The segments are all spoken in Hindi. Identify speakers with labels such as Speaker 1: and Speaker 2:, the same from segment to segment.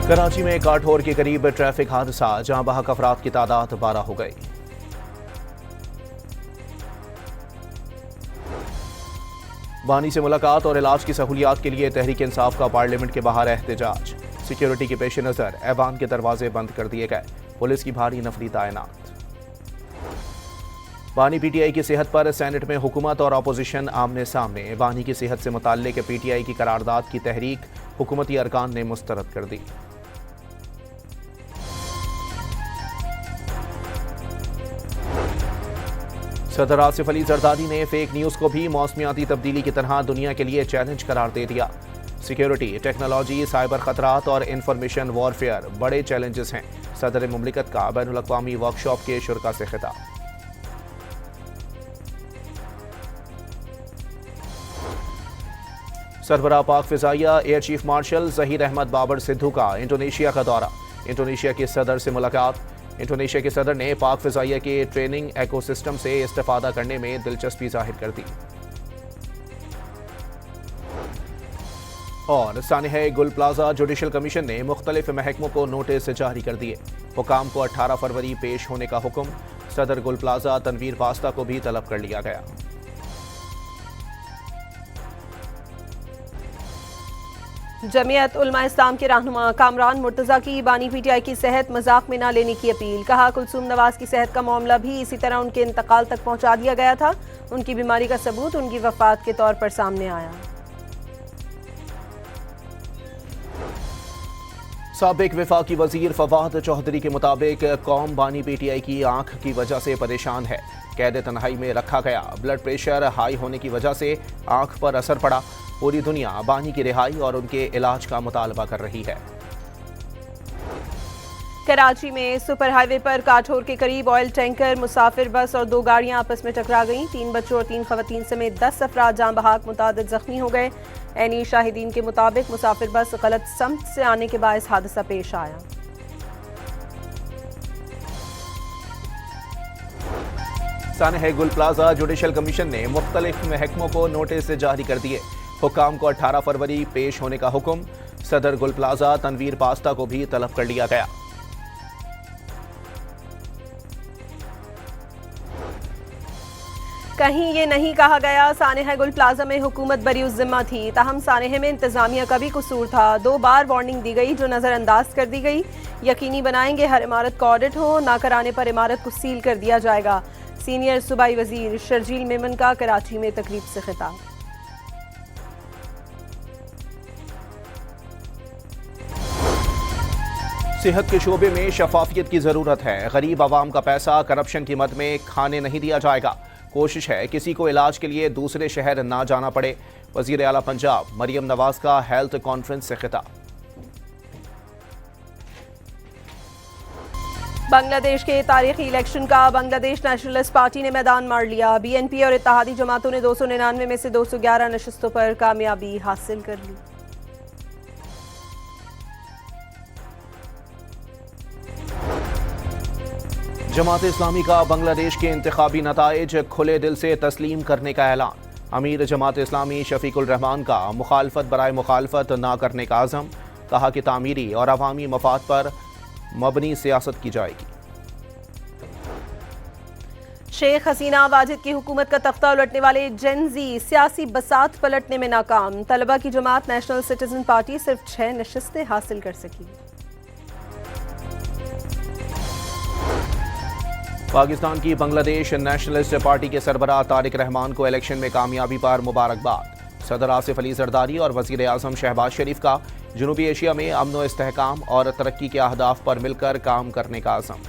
Speaker 1: कराची में काठौर के करीब ट्रैफिक हादसा, जहां बहक अफराद की तादाद 12 हो गई। बानी से मुलाकात और इलाज की सहूलियात के लिए तहरीक इंसाफ का पार्लियामेंट के बाहर एहतजाज। सिक्योरिटी के पेश नजर ऐवान के दरवाजे बंद कर दिए गए, पुलिस की भारी नफरी तैनात। बानी पीटीआई की सेहत पर सेनेट में हुकूमत और अपोजिशन आमने सामने। बानी की सेहत से मुताल्लिक पीटीआई की करारदाद की तहरीक हुकूमती अरकान ने मुस्तरद कर दी। सदर आसिफ अली जरदारी ने फेक न्यूज को भी मौसमियाती तब्दीली की तरह दुनिया के लिए चैलेंज करार दे दिया। सिक्योरिटी, टेक्नोलॉजी, साइबर खतरात और इंफॉर्मेशन वॉरफेयर बड़े चैलेंजेस हैं। सदर मुमलिकत का बैनुल अक़वामी वर्कशॉप के शुरका से खिताब। सरबराह पाक फिजाइया air chief marshal Zaheer Ahmed Babar Sidhu का इंडोनेशिया का दौरा। इंडोनेशिया के सदर से मुलाकात। इंडोनेशिया के सदर ने पाक फिजाइया के ट्रेनिंग एकोसिस्टम से इस्तेफादा करने में दिलचस्पी जाहिर कर दी। और सानिह गुल प्लाजा जुडिशल कमीशन ने मुख्तलिफ महकमों को नोटिस जारी कर दिए। हुकाम को 18 फरवरी पेश होने का हुक्म। सदर गुल प्लाजा तनवीर पास्ता को भी तलब कर लिया गया।
Speaker 2: जमीयत उलमा इस्लाम के रहनुमा कामरान मुर्तज़ा की बानी पीटीआई की सेहत मजाक में न लेने की अपील। कहा, कुलसूम नवाज की सेहत का मामला भी इसी तरह उनके इंतकाल तक पहुंचा दिया गया था। उनकी बीमारी का सबूत उनकी वफात के तौर पर सामने आया।
Speaker 1: साबिक वफाकी वजीर फवाद चौधरी के मुताबिक कौम बानी पीटीआई की आंख की वजह से परेशान है। कैद तन्हाई में रखा गया। ब्लड प्रेशर हाई होने की वजह से आंख पर असर पड़ा। पूरी दुनिया बानी की रिहाई और उनके इलाज का मुतालबा कर रही है।
Speaker 2: कराची में सुपर हाईवे पर काठौर के करीब ऑयल टैंकर, मुसाफिर बस और 2 गाड़ियां आपस में टकरा गईं। 3 बच्चों और 3 खवातीन समेत 10 अफराद जान बहक, मुतादिद जख्मी हो गए। ऐनी शाहिदीन के मुताबिक मुसाफिर बस गलत समत से आने के बायस हादसा पेश आया।
Speaker 1: सानिह गुल प्लाजा जुडिशल कमीशन ने मुख्तलिफ महकमों को नोटिस जारी कर दिए। हुकाम को 18 फरवरी पेश होने का हुक्म। सदर गुल प्लाजा तनवीर पास्ता को भी तलब कर लिया गया।
Speaker 2: कहीं ये नहीं कहा गया सानिह गुल प्लाजा में हुकूमत बरी जिम्मा थी, ताहम सानिह में इंतजामिया का भी कसूर था। 2 बार वार्निंग दी गई जो नजरअंदाज कर दी गई। यकीनी बनाएंगे हर इमारत का ऑडिट हो, ना कराने पर इमारत को सील कर दिया जाएगा। सीनियर सूबाई वजीर शर्जील मेमन का कराची में तकरीब से खिताब।
Speaker 1: सेहत के शोबे में शफाफियत की जरूरत है। गरीब आवाम का पैसा करप्शन की मद में खाने नहीं दिया जाएगा। कोशिश है किसी को इलाज के लिए दूसरे शहर ना जाना पड़े। वजीर आला पंजाब मरियम नवाज का हेल्थ कॉन्फ्रेंस से खिताब।
Speaker 2: बांग्लादेश के तारीखी इलेक्शन का बांग्लादेश नेशनलिस्ट पार्टी ने मैदान मार लिया। बीएनपी और इत्तेहादी जमातों ने 299 में से 211 नशस्तों पर कामयाबी हासिल कर ली।
Speaker 1: जमात इस्लामी का बांग्लादेश के इंतखाबी नताइज खुले दिल से तस्लीम करने का ऐलान। अमीर जमात इस्लामी शफीकुल रहमान का मुखालफत बराए मुखालफत ना करने का आज़म। कहा कि तामीरी और अवामी मफाद पर मबनी सियासत की जाएगी।
Speaker 2: शेख हसीना वाजिद की हुकूमत का तख्ता उलटने वाले जेनजी सियासी बसात पलटने में नाकाम। तलबा की जमात नेशनल सिटीजन पार्टी सिर्फ 6 नशस्तें हासिल कर सकी। पाकिस्तान की बांग्लादेश नेशनलिस्ट पार्टी के सरबराह तारिक रहमान को इलेक्शन में कामयाबी पर मुबारकबाद। सदर आसिफ अली जरदारी और वजीर आजम शहबाज शरीफ का जनूबी एशिया में अमन व इस्तेहकाम और तरक्की के अहदाफ पर मिलकर काम करने का आज़म।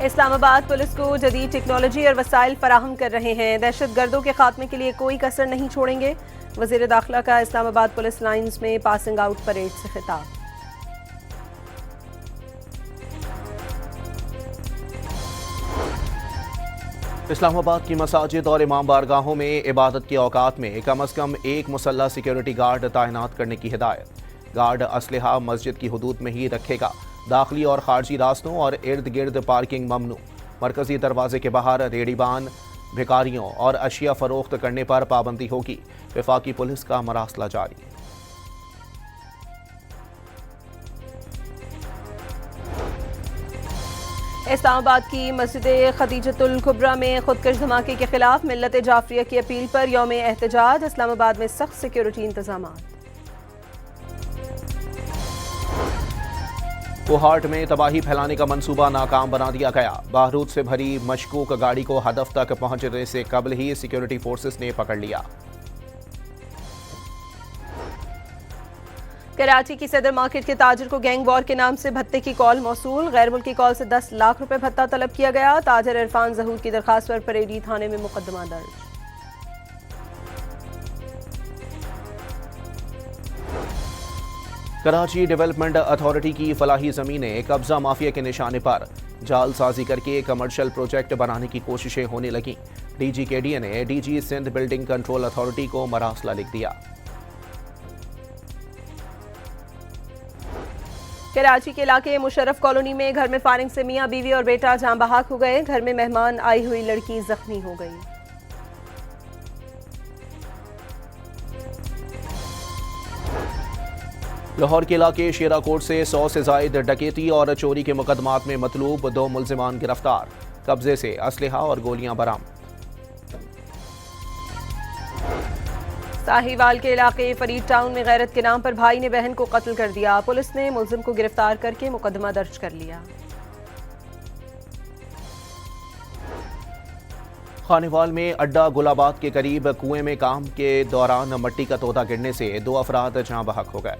Speaker 2: इस्लामाबाद पुलिस को जदीद टेक्नोलॉजी और वसाइल फराहम कर रहे हैं। दहशत गर्दों के खात्मे के लिए कोई कसर नहीं छोड़ेंगे। वजीर दाखिला का इस्लामाबाद पुलिस लाइन्स में पासिंग आउट परेड से खिताब।
Speaker 1: इस्लामाबाद की मसाजिद और इमाम बारगाहों में इबादत के औकात में कम अज़ कम 1 मुसल्ला सिक्योरिटी गार्ड तैनात करने की हिदायत। गार्ड असलहा मस्जिद की हदूद में ही रखेगा। दाखिली और खारजी रास्तों और इर्द गिर्द पार्किंग ममनू। मरकजी दरवाजे के बाहर रेड़ीबान, भिखारियों और अशिया फरोख्त करने पर पाबंदी होगी। वफाकी पुलिस का मरासला जारी।
Speaker 2: इस्लामाबाद की मस्जिद खदीजतुल कुबरा में खुदकश धमाके के खिलाफ मिल्लत जाफरिया की अपील पर यौम एहतजाज। इस्लामाबाद में सख्त सिक्योरिटी इंतजाम।
Speaker 1: कोहाट में तबाही फैलाने का मंसूबा नाकाम बना दिया गया। बारूद से भरी मशकूक गाड़ी को हदफ तक पहुंचने से कबल ही सिक्योरिटी फोर्सेस ने पकड़ लिया।
Speaker 2: कराची की सदर मार्केट के ताजिर को गैंग वॉर के नाम से भत्ते की कॉल मौसूल। गैर मुल्की कॉल से 10 लाख रुपए भत्ता तलब किया गया। ताजिर इरफान जहूर की दरखास्त पर परेडी थाने में मुकदमा दर्ज।
Speaker 1: कराची डेवलपमेंट अथॉरिटी की फलाही जमीनें कब्जा माफिया के निशाने पर। जालसाजी करके कमर्शियल प्रोजेक्ट बनाने की कोशिशें होने लगीं। डीजी केडीए ने DG Sindh building control authority को मरासला लिख दिया।
Speaker 2: कराची के इलाके मुशर्रफ कॉलोनी में घर में फायरिंग से मियां बीवी और बेटा जान बहक हो गए। घर में मेहमान आई हुई लड़की जख्मी हो गई।
Speaker 1: लाहौर के इलाके शेराकोट से 100 से जायद डकैती और चोरी के मुकदमात में मतलूब 2 मुल्जिमान गिरफ्तार। कब्जे से असलहा और गोलियां बरामद।
Speaker 2: साहिवाल के इलाके फरीद टाउन में गैरत के नाम पर भाई ने बहन को कत्ल कर दिया। पुलिस ने मुल्जिम को गिरफ्तार करके मुकदमा दर्ज कर लिया।
Speaker 1: खानेवाल में अड्डा गुलाबाद के करीब कुएं में काम के दौरान मट्टी का तोता गिरने से 2 अफराद जाँ बहक हो गए।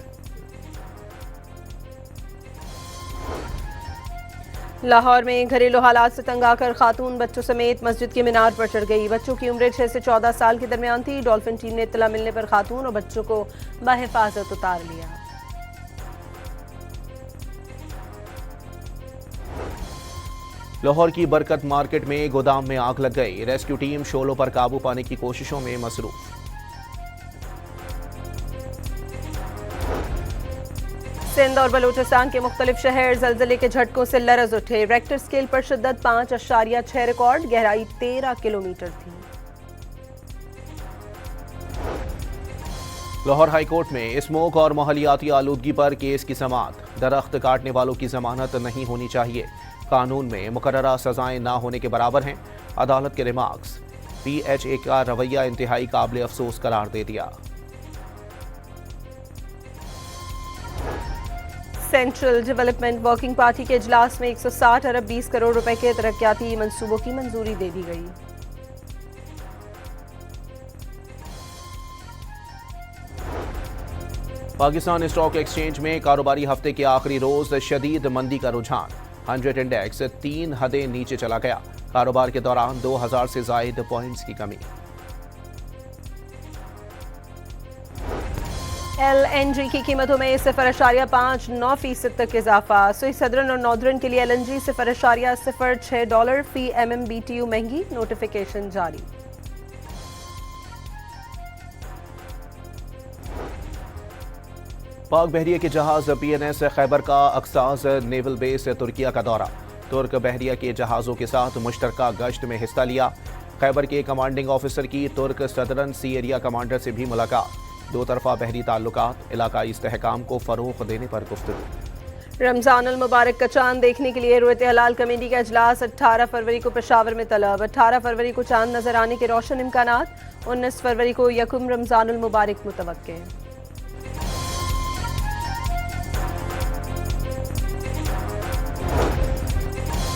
Speaker 2: लाहौर में घरेलू हालात से तंग आकर खातून बच्चों समेत मस्जिद के मीनार पर चढ़ गई। बच्चों की उम्र 6 से 14 साल के दरमियान थी। डॉल्फिन टीम ने इत्तला मिलने पर खातून और बच्चों को बाहिफाजत उतार लिया।
Speaker 1: लाहौर की बरकत मार्केट में गोदाम में आग लग गई। रेस्क्यू टीम शोलों पर काबू पाने की कोशिशों में मसरूफ।
Speaker 2: सिंध और बलूचिस्तान के मुख्तलिफ शहर जलजले के झटकों से लरज उठे। रेक्टर स्केल पर शिद्दत 5.6 रिकॉर्ड। गहराई 13 किलोमीटर थी।
Speaker 1: लाहौर हाईकोर्ट में स्मोक और माहौलियाती आलूदगी पर केस की समाअत। दरख्त काटने वालों की जमानत नहीं होनी चाहिए। कानून में मुकर्ररा सजाएं ना होने के बराबर हैं। अदालत के रिमार्क्स। PHA का रवैया इंतहाई काबिल अफसोस करार दे दिया।
Speaker 2: सेंट्रल डेवलपमेंट वर्किंग पार्टी के इजलास में 160 अरब 20 करोड़ रुपए के तरक्याती मंसूबों की मंजूरी दे दी गई।
Speaker 1: पाकिस्तान स्टॉक एक्सचेंज में कारोबारी हफ्ते के आखिरी रोज शदीद मंदी का रुझान। 100 इंडेक्स 3 हदें नीचे चला गया। कारोबार के दौरान 2000 से जायद पॉइंट्स की कमी।
Speaker 2: LNG की कीमतों में 0.59% तक इजाफा। सुई सदरन और नॉर्दर्न के लिए LNG $0.06 फी MMBTU महंगी। नोटिफिकेशन जारी।
Speaker 1: पाक बहरिया के जहाज PNS खैबर का अक्साज नेवल बेस तुर्किया का दौरा। तुर्क बहरिया के जहाज़ों के साथ मुश्तरका गश्त में हिस्सा लिया। खैबर के कमांडिंग ऑफिसर की तुर्क सदरन सी एरिया कमांडर से भी मुलाकात। 2 तरफा बहरी ताल्लुकात, इलाकाई इस्तेहकाम को फरोग़ देने पर गुफ्तगू।
Speaker 2: रमजान अल मुबारक का चांद देखने के लिए रुयत हलाल कमेटी का इजलास 18 फरवरी को पेशावर में तलब। 18 फरवरी को चांद नजर आने के रोशन इम्कानात। 19 फरवरी को यकुम रमजान अल मुबारक मुतवक्के।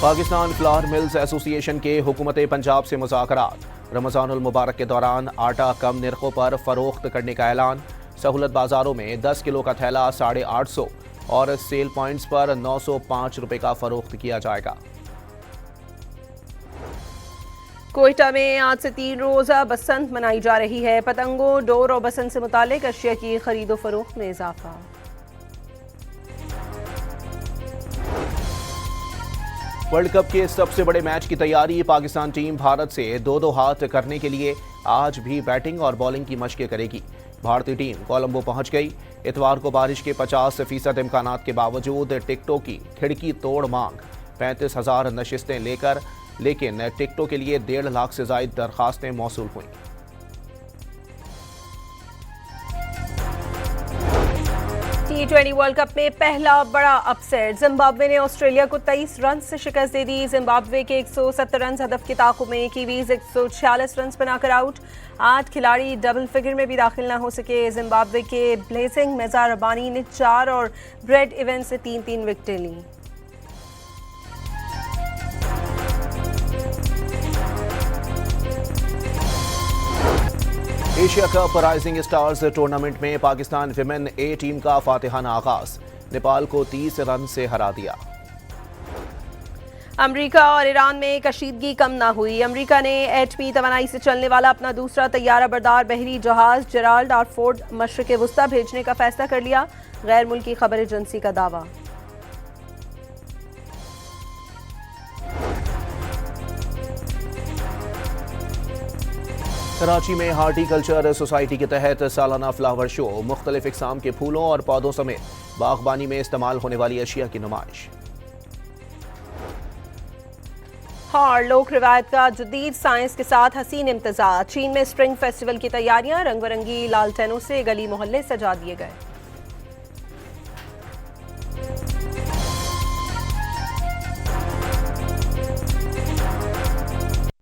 Speaker 1: पाकिस्तान फ्लावर मिल्स एसोसिएशन के हुकूमत पंजाब से मुज़ाकरात। रमज़ानुल मुबारक के दौरान आटा कम निर्खों पर फरोख्त करने का ऐलान। सहूलत बाजारों में 10 किलो का थैला 850 और सेल पॉइंट्स पर 905 रुपए का फरोख्त किया जाएगा।
Speaker 2: कोयटा में आज से 3 रोज़ा बसंत मनाई जा रही है। पतंगों, डोर और बसंत से मुतालिक अशिया की खरीदो फरोख्त में इजाफा।
Speaker 1: वर्ल्ड कप के सबसे बड़े मैच की तैयारी। पाकिस्तान टीम भारत से 2-2 हाथ करने के लिए आज भी बैटिंग और बॉलिंग की मशकें करेगी। भारतीय टीम कोलंबो पहुंच गई। इतवार को बारिश के 50% इम्कानात के बावजूद टिकटों की खिड़की तोड़ मांग। 35,000 नशिस्तें लेकर, लेकिन टिकटों के लिए 1.5 लाख से जायद दरखास्तें मौसूल हुई।
Speaker 2: T20 वर्ल्ड कप में पहला बड़ा अपसेट। जिम्बाब्वे ने ऑस्ट्रेलिया को 23 रन से शिकस्त दे दी। जिम्बाब्वे के 170 रन हदफ के ताक़ुब में कीवीज 146 रन बनाकर आउट। 8 खिलाड़ी डबल फिगर में भी दाखिल ना हो सके। जिम्बाब्वे के ब्लेसिंग मेज़ार रबानी ने 4 और ब्रेड इवेंट से 3-3 विकेटें ली।
Speaker 1: Asia Cup Rising Stars tournament में पाकिस्तान विमेन ए टीम का फातिहाना आगाज, नेपाल को 30 रन से हरा दिया।
Speaker 2: अमेरिका और ईरान में कशीदगी कम ना हुई। अमेरिका ने एटमी तवानाई से चलने वाला अपना दूसरा तैयारा बरदार बहरी जहाज जेराल्ड आर फोर्ड मशरिक़ वुस्ता भेजने का फैसला कर लिया। गैर मुल्की खबर एजेंसी का दावा।
Speaker 1: कराची में हार्टिकल्चर सोसाइटी के तहत सालाना फ्लावर शो, मुख्तलिफ इकसाम के फूलों और पौधों समेत बागबानी में इस्तेमाल होने वाली अशिया की नुमाइश।
Speaker 2: और लोक रिवायत का जदीद साइंस के साथ हसीन इम्तिजाज। चीन में स्प्रिंग फेस्टिवल की तैयारियां, रंग बिरंगी लालटेनों से गली मोहल्ले सजा दिए गए।